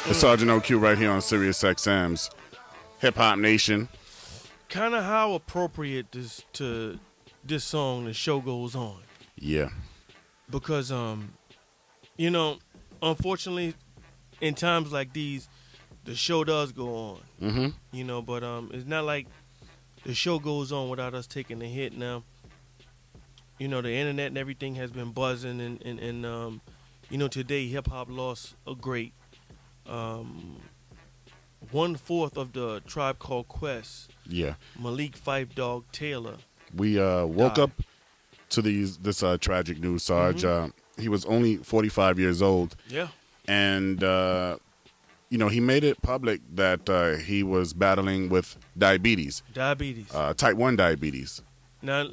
The Sarge and OQ right here on Sirius XM's Hip Hop Nation. Kind of how appropriate this song, The Show Goes On. Yeah. Because, unfortunately, in times like these, the show does go on. Mm-hmm. But it's not like the show goes on without us taking a hit now. The internet and everything has been buzzing, and today hip-hop lost a great 1/4 of the Tribe Called Quest. Yeah. Malik Phife Dawg Taylor. We woke up to this tragic news, Sarge. Mm-hmm. He was only 45 years old. Yeah. And, he made it public that he was battling with diabetes. Type 1 diabetes. Now,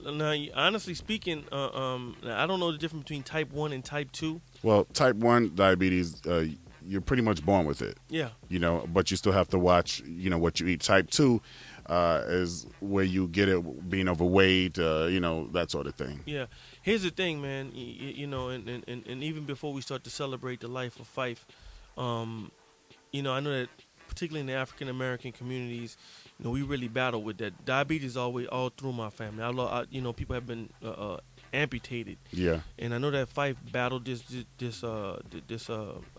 honestly speaking, I don't know the difference between type 1 and type 2. Well, type 1 diabetes, you're pretty much born with it. Yeah. But you still have to watch, what you eat. Type 2 is where you get it being overweight, that sort of thing. Yeah. Here's the thing, man, and even before we start to celebrate the life of Phife, I know that particularly in the African-American communities, we really battle with that. Diabetes always all through my family. People have been amputated. Yeah. And I know that Phife battled this I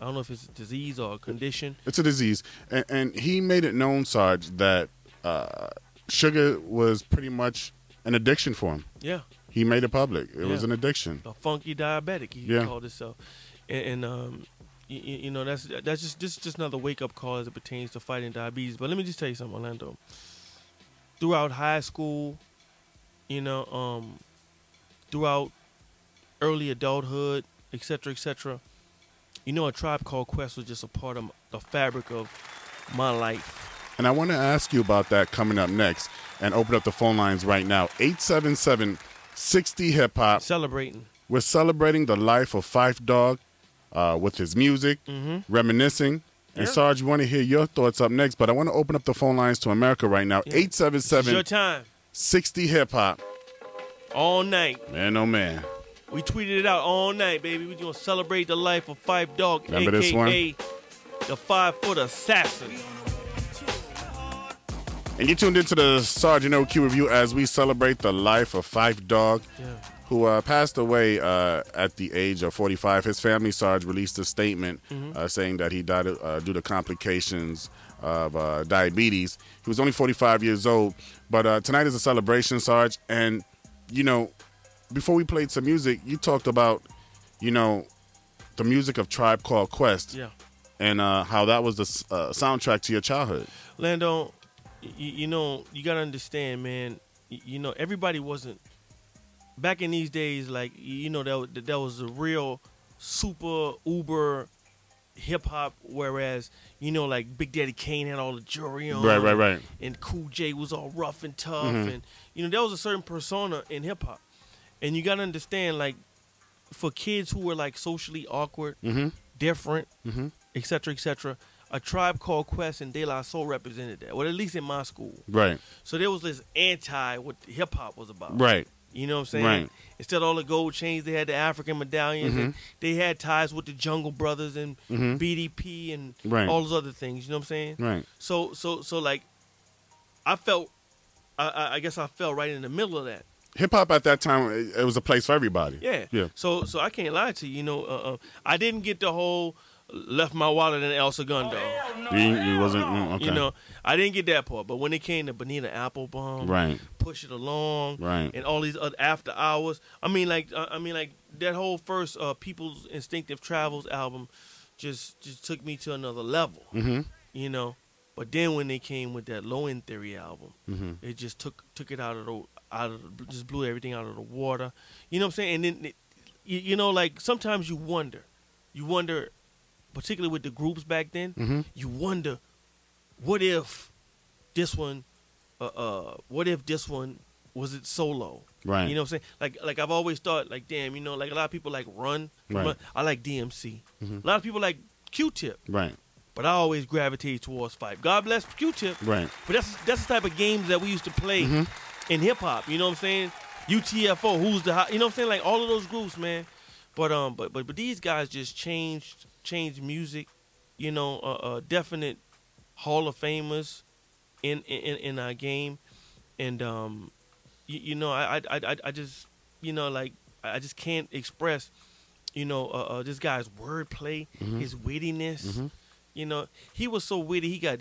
don't know if it's a disease or a condition. It's a disease. And he made it known, Sarge, that sugar was pretty much an addiction for him. Yeah. He made it public. It was an addiction. A funky diabetic, he called himself. And that's just another wake-up call as it pertains to fighting diabetes. But let me just tell you something, Orlando. Throughout high school, throughout early adulthood, et cetera, a Tribe Called Quest was just a part of the fabric of my life. And I want to ask you about that coming up next and open up the phone lines right now. 877-60-HIP-HOP. Celebrating. We're celebrating the life of Phife Dawg with his music, reminiscing. And Sarge, we want to hear your thoughts up next, but I want to open up the phone lines to America right now. 877 your time. 60-HIP-HOP. All night. Man, oh man. We tweeted it out all night, baby. We're going to celebrate the life of Phife Dawg, Remember a.k.a. this one? the 5-foot assassin. And you tuned into the Sarge and OQ review as we celebrate the life of Phife Dawg, who passed away at the age of 45. His family, Sarge, released a statement saying that he died due to complications of diabetes. He was only 45 years old. But tonight is a celebration, Sarge. And, before we played some music, you talked about, the music of Tribe Called Quest. Yeah. And how that was the soundtrack to your childhood. Lando, you got to understand, man, everybody wasn't, back in these days, like, that was a real super uber hip-hop, whereas, like Big Daddy Kane had all the jewelry on. Right. And Cool J was all rough and tough. And, there was a certain persona in hip-hop. And you got to understand, like, for kids who were, like, socially awkward, different, et cetera, a Tribe Called Quest and De La Soul represented that. Well, at least in my school. Right. So there was this anti what hip hop was about. Right. You know what I'm saying? Right. Instead of all the gold chains, they had the African medallions. And they had ties with the Jungle Brothers and BDP and all those other things. You know what I'm saying? Right. So like, I guess I fell right in the middle of that. Hip hop at that time, it was a place for everybody. Yeah. So I can't lie to you. I didn't get the whole left my wallet in El Segundo. He wasn't okay. I didn't get that part. But when it came to Bonita Applebum, right, Push It Along, right, and all these other After Hours, I mean like that whole first People's Instinctive Travels album just took me to another level. But then when they came with that Low End Theory album, it just took it just blew everything out of the water. You know what I'm saying? And then like sometimes you wonder, particularly with the groups back then, you wonder, what if this one was it solo? Right. You know what I'm saying? Like I've always thought, like, damn, like a lot of people like Run. Right. I like DMC. A lot of people like Q-Tip. Right. But I always gravitate towards Phife. God bless Q-Tip. Right. But that's the type of games that we used to play in hip hop. You know what I'm saying? UTFO, who's the hot? You know what I'm saying? Like all of those groups, man. But these guys just changed music, definite Hall of Famers in our game, and I just I just can't express this guy's wordplay, his wittiness. He was so witty. He got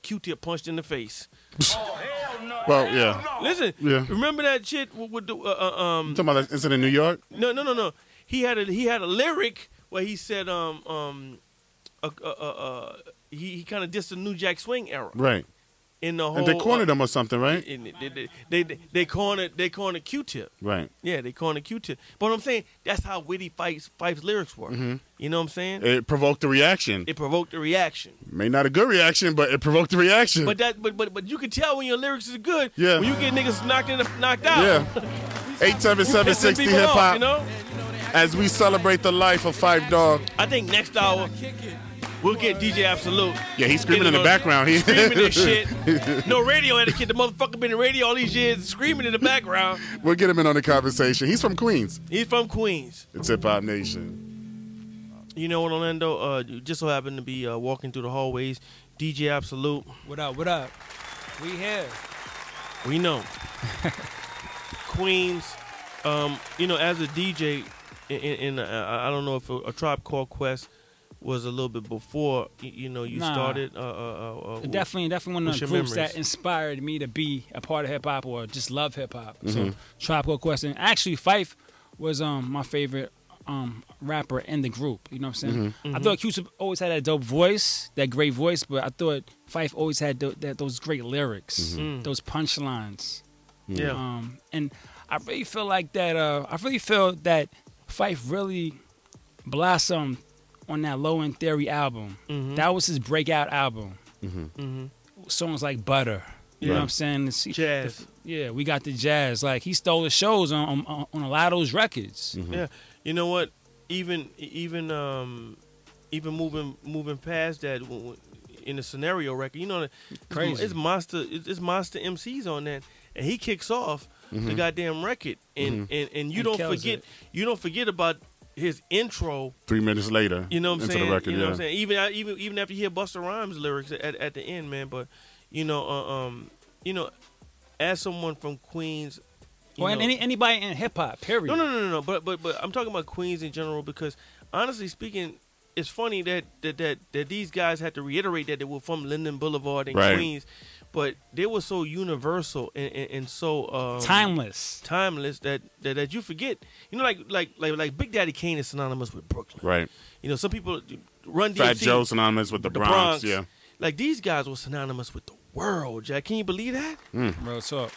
Q-tip punched in the face. Oh hell no! Well, yeah. Listen, Yeah. remember that shit with the You talking about that incident in New York? No. He had a lyric where he said he kind of dissed the New Jack Swing era. Right. In the whole, And they cornered him or something, right? They cornered Q-tip. Right. Yeah, they cornered Q-tip. But what I'm saying, that's how witty Fife's lyrics were. You know what I'm saying? It provoked a reaction. It provoked a reaction. May not a good reaction, but it provoked a reaction. But you can tell when your lyrics is good. Yeah. When you get niggas knocked out. Yeah. 877-60 hip hop. You know? As we celebrate the life of Phife Dawg. I think next hour we'll get DJ Absolute. Yeah, he's screaming in the background. He's screaming and shit. No radio etiquette. The motherfucker been in radio all these years, screaming in the background. We'll get him in on the conversation. He's from Queens. He's from Queens. It's Hip Hop Nation. You know what, Orlando? Just so happened to be walking through the hallways. DJ Absolute. What up? What up? We here. We know. Queens. As a DJ, I don't know if a Tribe Called Quest was a little bit before you started. Definitely one of the groups that inspired me to be a part of hip hop or just love hip hop. So Tribe Called Quest, and actually Phife was my favorite rapper in the group. You know what I'm saying? I thought Q-Tip always had that dope voice, that great voice, but I thought Phife always had those great lyrics, those punchlines. Yeah. And I really feel like that. I really feel that Phife really blossomed on that Low End Theory album. That was his breakout album. Songs like Butter. You know what I'm saying? Jazz. We got the jazz. Like, he stole the shows on a lot of those records. Yeah. You know what? Even moving past that in the Scenario record, crazy. It's monster MCs on that, and he kicks off the goddamn record, and you don't forget about his intro 3 minutes later. You know what I'm into saying? The record, you know what I'm saying? Even after you hear Busta Rhymes lyrics at the end, man. But as someone from Queens, anybody in hip hop, period. No. But I'm talking about Queens in general because honestly speaking, it's funny that these guys had to reiterate that they were from Linden Boulevard in Queens, but they were so universal and so timeless that you forget. Like Big Daddy Kane is synonymous with Brooklyn. Right. Some people Run DMC. Fat Joe synonymous with the Bronx. Yeah. Like these guys were synonymous with the world, Jack. Can you believe that? Real talk.